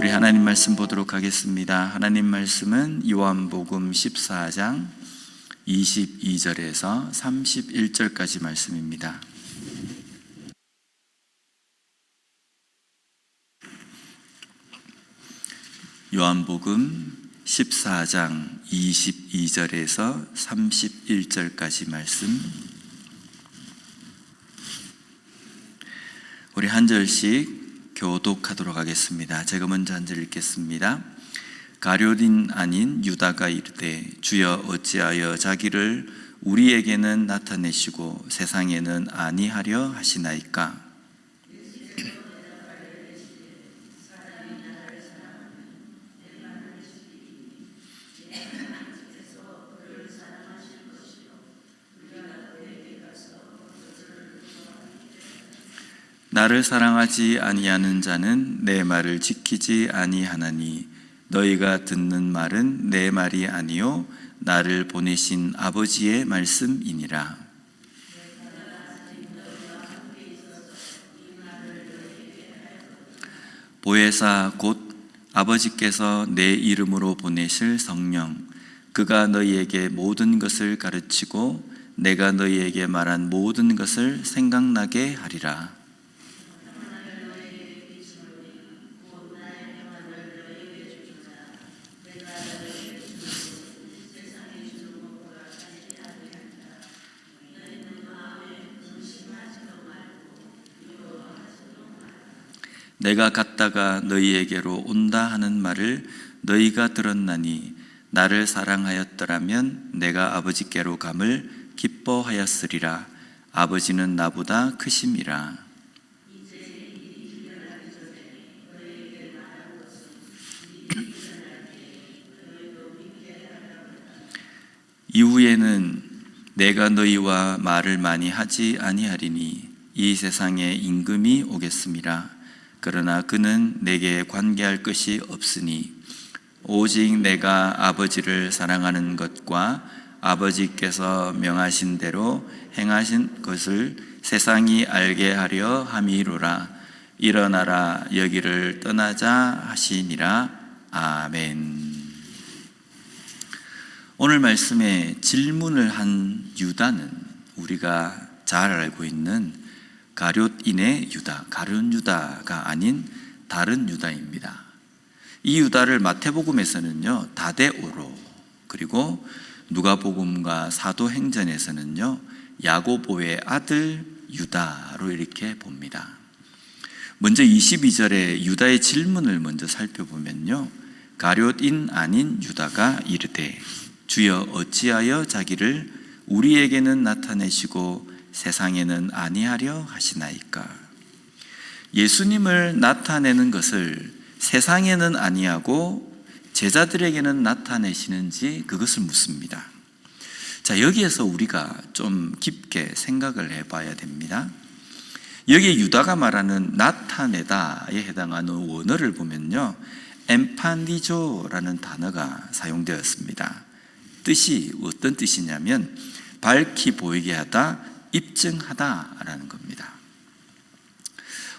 우리 하나님 말씀 보도록 하겠습니다. 하나님 말씀은 요한복음 14장 22절에서 31절까지 말씀입니다. 요한복음 14장 22절에서 31절까지 말씀, 우리 한 절씩 교독하도록 하겠습니다. 제가 먼저 한 절 읽겠습니다. 가룟인 아닌 유다가 이르되 주여 어찌하여 자기를 우리에게는 나타내시고 세상에는 아니하려 하시나이까? 나를 사랑하지 아니하는 자는 내 말을 지키지 아니하나니 너희가 듣는 말은 내 말이 아니요 나를 보내신 아버지의 말씀이니라. 보혜사 곧 아버지께서 내 이름으로 보내실 성령, 그가 너희에게 모든 것을 가르치고 내가 너희에게 말한 모든 것을 생각나게 하리라. 내가 갔다가 너희에게로 온다 하는 말을 너희가 들었나니 나를 사랑하였더라면 내가 아버지께로 감을 기뻐하였으리라. 아버지는 나보다 크심이라. 이후에는 내가 너희와 말을 많이 하지 아니하리니 이 세상에 임금이 오겠음이라. 그러나 그는 내게 관계할 것이 없으니 오직 내가 아버지를 사랑하는 것과 아버지께서 명하신 대로 행하신 것을 세상이 알게 하려 함이로라. 일어나라 여기를 떠나자 하시니라. 아멘. 오늘 말씀에 질문을 한 유다는 우리가 잘 알고 있는 가룟인의 유다, 가룟 유다가 아닌 다른 유다입니다. 이 유다를 마태복음에서는요 다데오로, 그리고 누가복음과 사도행전에서는요 야고보의 아들 유다로 이렇게 봅니다. 먼저 22절에 유다의 질문을 먼저 살펴보면요, 가룟인 아닌 유다가 이르되 주여 어찌하여 자기를 우리에게는 나타내시고 세상에는 아니하려 하시나이까? 예수님을 나타내는 것을 세상에는 아니하고 제자들에게는 나타내시는지 그것을 묻습니다. 자, 여기에서 우리가 좀 깊게 생각을 해봐야 됩니다. 여기 유다가 말하는 나타내다에 해당하는 원어를 보면요, 엠파니조라는 단어가 사용되었습니다. 뜻이 어떤 뜻이냐면 밝히 보이게 하다, 입증하다라는 겁니다.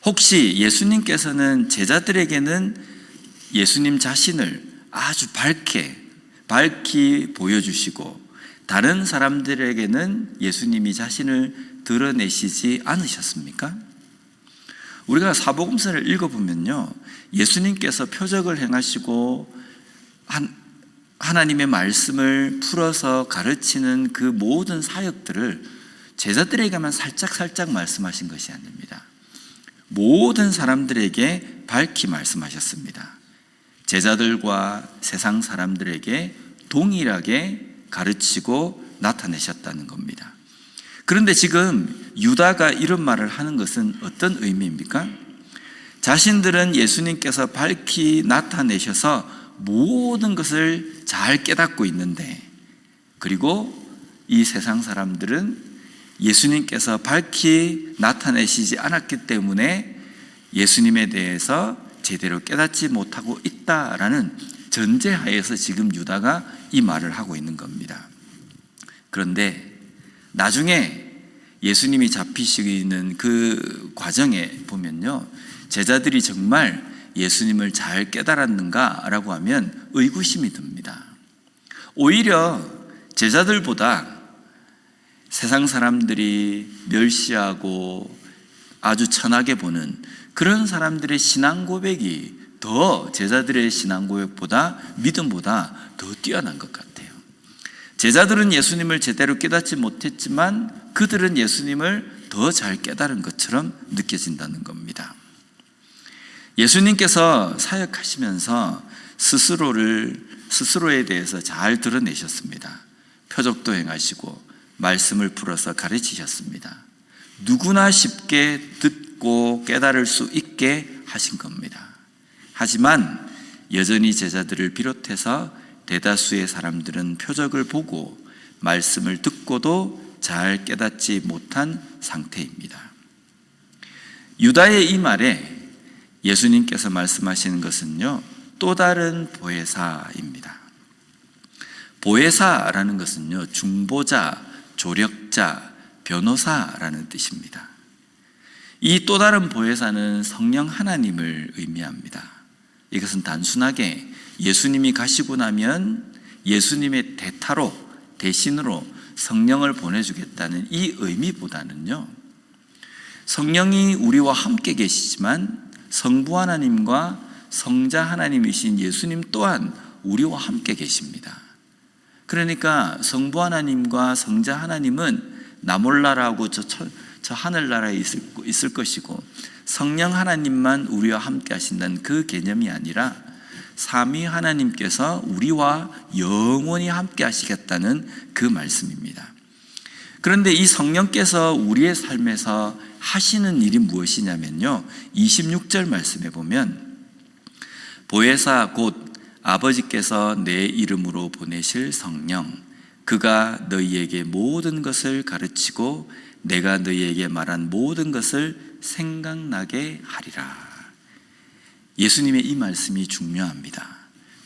혹시 예수님께서는 제자들에게는 예수님 자신을 아주 밝히 보여주시고 다른 사람들에게는 예수님이 자신을 드러내시지 않으셨습니까? 우리가 사복음서를 읽어보면요, 예수님께서 표적을 행하시고 하나님의 말씀을 풀어서 가르치는 그 모든 사역들을 제자들에게만 살짝 말씀하신 것이 아닙니다. 모든 사람들에게 밝히 말씀하셨습니다. 제자들과 세상 사람들에게 동일하게 가르치고 나타내셨다는 겁니다. 그런데 지금 유다가 이런 말을 하는 것은 어떤 의미입니까? 자신들은 예수님께서 밝히 나타내셔서 모든 것을 잘 깨닫고 있는데, 그리고 이 세상 사람들은 예수님께서 밝히 나타내시지 않았기 때문에 예수님에 대해서 제대로 깨닫지 못하고 있다라는 전제하에서 지금 유다가 이 말을 하고 있는 겁니다. 그런데 나중에 예수님이 잡히시는 그 과정에 보면요, 제자들이 정말 예수님을 잘 깨달았는가라고 하면 의구심이 듭니다. 오히려 제자들보다 세상 사람들이 멸시하고 아주 천하게 보는 그런 사람들의 신앙 고백이 더 제자들의 신앙 고백보다 믿음보다 더 뛰어난 것 같아요. 제자들은 예수님을 제대로 깨닫지 못했지만 그들은 예수님을 더 잘 깨달은 것처럼 느껴진다는 겁니다. 예수님께서 사역하시면서 스스로에 대해서 잘 드러내셨습니다. 표적도 행하시고 말씀을 풀어서 가르치셨습니다. 누구나 쉽게 듣고 깨달을 수 있게 하신 겁니다. 하지만 여전히 제자들을 비롯해서 대다수의 사람들은 표적을 보고 말씀을 듣고도 잘 깨닫지 못한 상태입니다. 유다의 이 말에 예수님께서 말씀하시는 것은요, 또 다른 보혜사입니다. 보혜사라는 것은요, 중보자, 조력자, 변호사라는 뜻입니다. 이 또 다른 보혜사는 성령 하나님을 의미합니다. 이것은 단순하게 예수님이 가시고 나면 예수님의 대신으로 성령을 보내주겠다는 이 의미보다는요, 성령이 우리와 함께 계시지만 성부 하나님과 성자 하나님이신 예수님 또한 우리와 함께 계십니다. 그러니까 성부 하나님과 성자 하나님은 나 몰라라고 저 하늘나라에 있을 것이고 성령 하나님만 우리와 함께 하신다는 그 개념이 아니라 삼위 하나님께서 우리와 영원히 함께 하시겠다는 그 말씀입니다. 그런데 이 성령께서 우리의 삶에서 하시는 일이 무엇이냐면요, 26절 말씀에 보면 보혜사 곧 아버지께서 내 이름으로 보내실 성령, 그가 너희에게 모든 것을 가르치고 내가 너희에게 말한 모든 것을 생각나게 하리라. 예수님의 이 말씀이 중요합니다.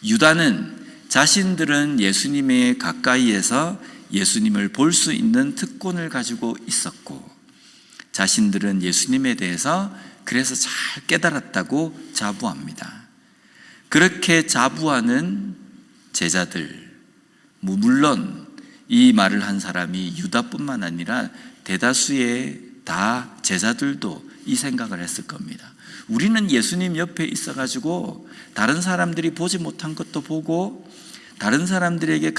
유다는 자신들은 예수님의 가까이에서 예수님을 볼 수 있는 특권을 가지고 있었고 자신들은 예수님에 대해서 그래서 잘 깨달았다고 자부합니다. 그렇게 자부하는 제자들, 물론 이 말을 한 사람이 유다뿐만 아니라 대다수의 다 제자들도 이 생각을 했을 겁니다. 우리는 예수님 옆에 있어가지고 다른 사람들이 보지 못한 것도 보고 다른 사람들에게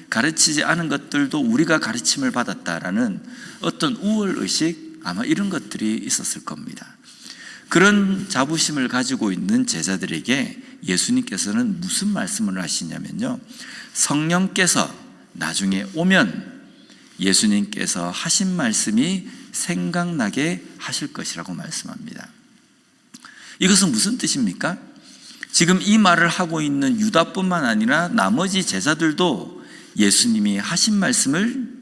가르치지 않은 것들도 우리가 가르침을 받았다라는 어떤 우월의식, 아마 이런 것들이 있었을 겁니다. 그런 자부심을 가지고 있는 제자들에게 예수님께서는 무슨 말씀을 하시냐면요, 성령께서 나중에 오면 예수님께서 하신 말씀이 생각나게 하실 것이라고 말씀합니다. 이것은 무슨 뜻입니까? 지금 이 말을 하고 있는 유다뿐만 아니라 나머지 제자들도 예수님이 하신 말씀을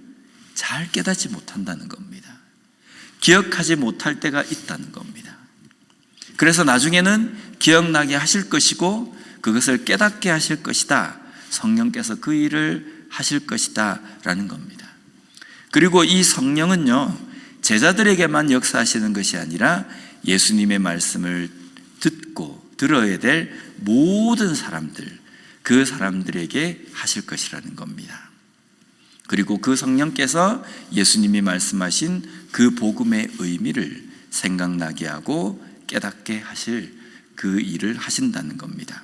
잘 깨닫지 못한다는 겁니다. 기억하지 못할 때가 있다는 겁니다. 그래서 나중에는 기억나게 하실 것이고 그것을 깨닫게 하실 것이다. 성령께서 그 일을 하실 것이다 라는 겁니다. 그리고 이 성령은요, 제자들에게만 역사하시는 것이 아니라 예수님의 말씀을 듣고 들어야 될 모든 사람들, 그 사람들에게 하실 것이라는 겁니다. 그리고 그 성령께서 예수님이 말씀하신 그 복음의 의미를 생각나게 하고 깨닫게 하실 그 일을 하신다는 겁니다.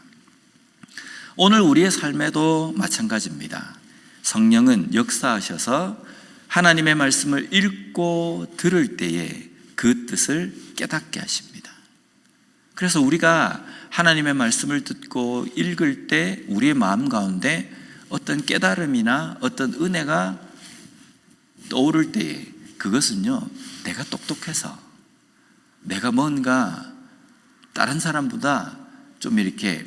오늘 우리의 삶에도 마찬가지입니다. 성령은 역사하셔서 하나님의 말씀을 읽고 들을 때에 그 뜻을 깨닫게 하십니다. 그래서 우리가 하나님의 말씀을 듣고 읽을 때 우리의 마음 가운데 어떤 깨달음이나 어떤 은혜가 떠오를 때에 그것은요, 내가 똑똑해서 내가 뭔가 다른 사람보다 좀 이렇게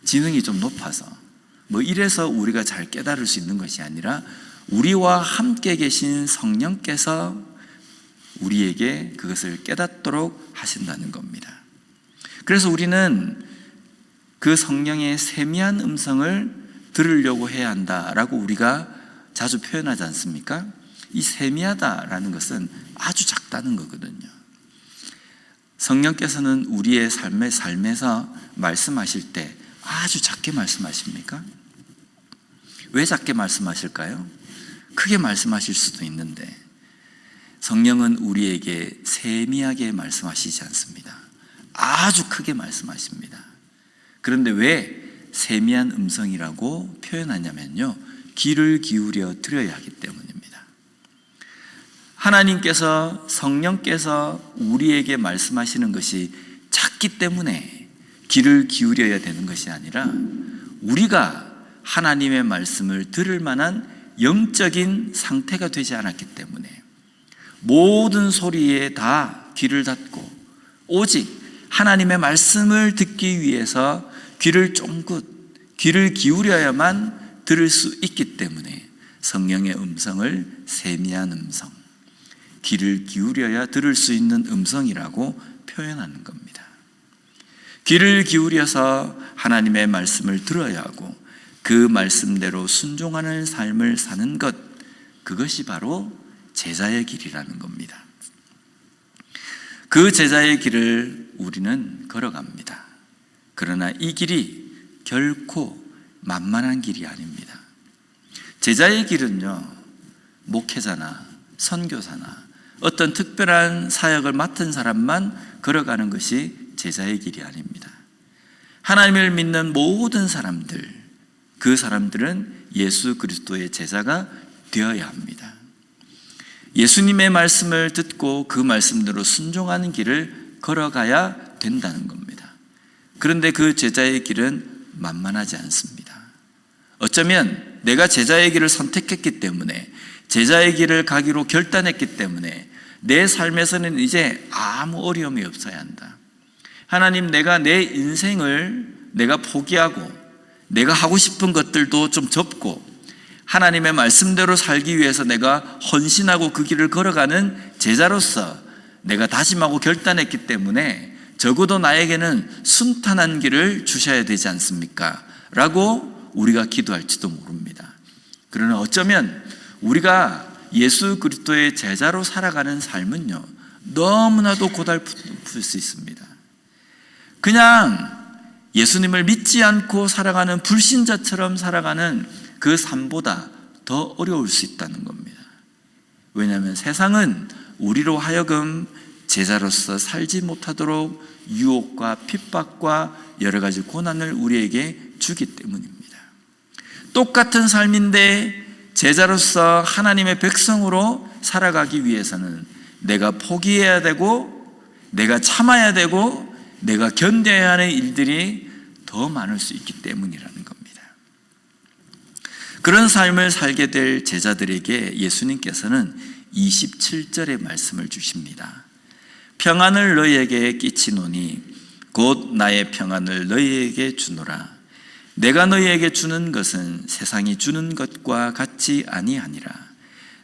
지능이 좀 높아서 뭐 이래서 우리가 잘 깨달을 수 있는 것이 아니라 우리와 함께 계신 성령께서 우리에게 그것을 깨닫도록 하신다는 겁니다. 그래서 우리는 그 성령의 세미한 음성을 들으려고 해야 한다라고 우리가 자주 표현하지 않습니까? 이 세미하다라는 것은 아주 작다는 거거든요. 성령께서는 우리의 삶에서 말씀하실 때 아주 작게 말씀하십니까? 왜 작게 말씀하실까요? 크게 말씀하실 수도 있는데 성령은 우리에게 세미하게 말씀하시지 않습니다. 아주 크게 말씀하십니다. 그런데 왜 세미한 음성이라고 표현하냐면요, 귀를 기울여 드려야 하기 때문입니다. 하나님께서, 성령께서 우리에게 말씀하시는 것이 작기 때문에 귀를 기울여야 되는 것이 아니라 우리가 하나님의 말씀을 들을 만한 영적인 상태가 되지 않았기 때문에 모든 소리에 다 귀를 닫고 오직 하나님의 말씀을 듣기 위해서 귀를 쫑긋, 귀를 기울여야만 들을 수 있기 때문에 성령의 음성을 세미한 음성, 귀를 기울여야 들을 수 있는 음성이라고 표현하는 겁니다. 귀를 기울여서 하나님의 말씀을 들어야 하고 그 말씀대로 순종하는 삶을 사는 것, 그것이 바로 제자의 길이라는 겁니다. 그 제자의 길을 우리는 걸어갑니다. 그러나 이 길이 결코 만만한 길이 아닙니다. 제자의 길은요, 목회자나 선교사나 어떤 특별한 사역을 맡은 사람만 걸어가는 것이 제자의 길이 아닙니다. 하나님을 믿는 모든 사람들, 그 사람들은 예수 그리스도의 제자가 되어야 합니다. 예수님의 말씀을 듣고 그 말씀대로 순종하는 길을 걸어가야 된다는 겁니다. 그런데 그 제자의 길은 만만하지 않습니다. 어쩌면 내가 제자의 길을 선택했기 때문에, 제자의 길을 가기로 결단했기 때문에 내 삶에서는 이제 아무 어려움이 없어야 한다. 하나님, 내가 내 인생을 내가 포기하고 내가 하고 싶은 것들도 좀 접고 하나님의 말씀대로 살기 위해서 내가 헌신하고 그 길을 걸어가는 제자로서 내가 다짐하고 결단했기 때문에 적어도 나에게는 순탄한 길을 주셔야 되지 않습니까? 라고 우리가 기도할지도 모릅니다. 그러나 어쩌면 우리가 예수 그리스도의 제자로 살아가는 삶은요, 너무나도 고달플 수 있습니다. 그냥 예수님을 믿지 않고 살아가는 불신자처럼 살아가는 그 삶보다 더 어려울 수 있다는 겁니다. 왜냐하면 세상은 우리로 하여금 제자로서 살지 못하도록 유혹과 핍박과 여러 가지 고난을 우리에게 주기 때문입니다. 똑같은 삶인데 제자로서 하나님의 백성으로 살아가기 위해서는 내가 포기해야 되고 내가 참아야 되고 내가 견뎌야 하는 일들이 더 많을 수 있기 때문이라는 겁니다. 그런 삶을 살게 될 제자들에게 예수님께서는 27절의 말씀을 주십니다. 평안을 너희에게 끼치노니 곧 나의 평안을 너희에게 주노라. 내가 너희에게 주는 것은 세상이 주는 것과 같이 아니하니라.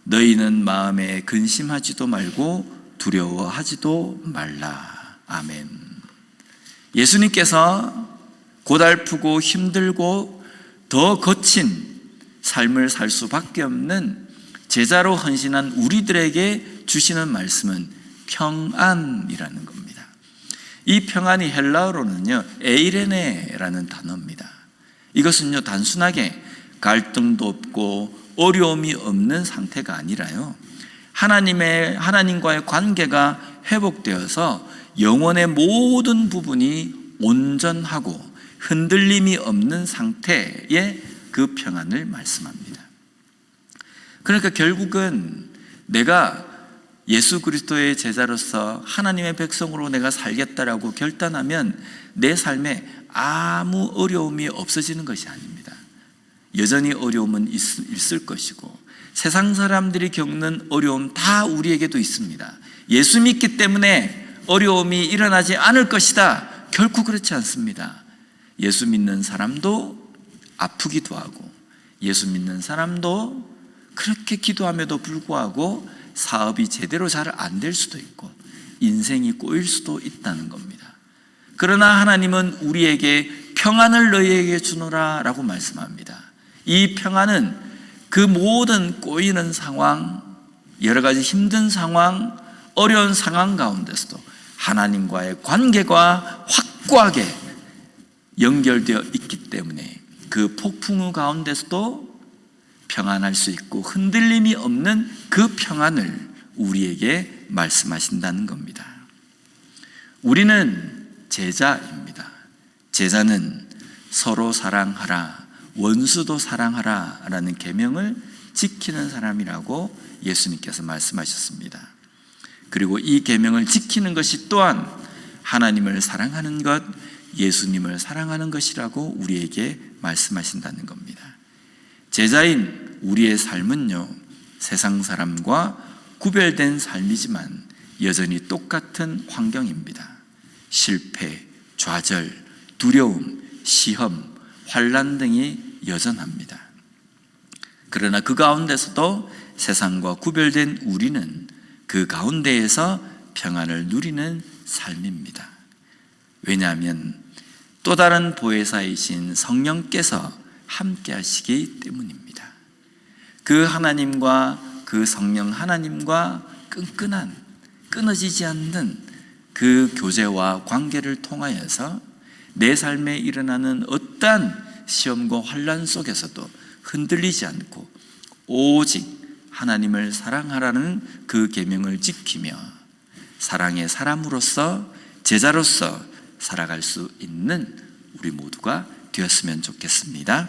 너희는 마음에 근심하지도 말고 두려워하지도 말라. 아멘. 예수님께서 고달프고 힘들고 더 거친 삶을 살 수밖에 없는 제자로 헌신한 우리들에게 주시는 말씀은 평안이라는 겁니다. 이 평안이 헬라어로는요, 에이레네라는 단어입니다. 이것은요, 단순하게 갈등도 없고 어려움이 없는 상태가 아니라요, 하나님과의 관계가 회복되어서 영혼의 모든 부분이 온전하고 흔들림이 없는 상태의 그 평안을 말씀합니다. 그러니까 결국은 내가 예수 그리스도의 제자로서 하나님의 백성으로 내가 살겠다라고 결단하면 내 삶에 아무 어려움이 없어지는 것이 아닙니다. 여전히 어려움은 있을 것이고 세상 사람들이 겪는 어려움 다 우리에게도 있습니다. 예수 믿기 때문에 어려움이 일어나지 않을 것이다, 결코 그렇지 않습니다. 예수 믿는 사람도 아프기도 하고 예수 믿는 사람도 그렇게 기도함에도 불구하고 사업이 제대로 잘 안 될 수도 있고 인생이 꼬일 수도 있다는 겁니다. 그러나 하나님은 우리에게 평안을 너희에게 주노라 라고 말씀합니다. 이 평안은 그 모든 꼬이는 상황, 여러 가지 힘든 상황, 어려운 상황 가운데서도 하나님과의 관계가 확고하게 연결되어 있기 때문에 그 폭풍우 가운데서도 평안할 수 있고 흔들림이 없는 그 평안을 우리에게 말씀하신다는 겁니다. 우리는 제자입니다. 제자는 서로 사랑하라, 원수도 사랑하라 라는 계명을 지키는 사람이라고 예수님께서 말씀하셨습니다. 그리고 이 계명을 지키는 것이 또한 하나님을 사랑하는 것, 예수님을 사랑하는 것이라고 우리에게 말씀하신다는 겁니다. 제자인 우리의 삶은요, 세상 사람과 구별된 삶이지만 여전히 똑같은 환경입니다. 실패, 좌절, 두려움, 시험, 환난 등이 여전합니다. 그러나 그 가운데서도 세상과 구별된 우리는 그 가운데에서 평안을 누리는 삶입니다. 왜냐하면 또 다른 보혜사이신 성령께서 함께 하시기 때문입니다. 그 하나님과 그 성령 하나님과 끈끈한, 끊어지지 않는 그 교제와 관계를 통하여서 내 삶에 일어나는 어떠한 시험과 환난 속에서도 흔들리지 않고 오직 하나님을 사랑하라는 그 계명을 지키며 사랑의 사람으로서, 제자로서 살아갈 수 있는 우리 모두가 되었으면 좋겠습니다.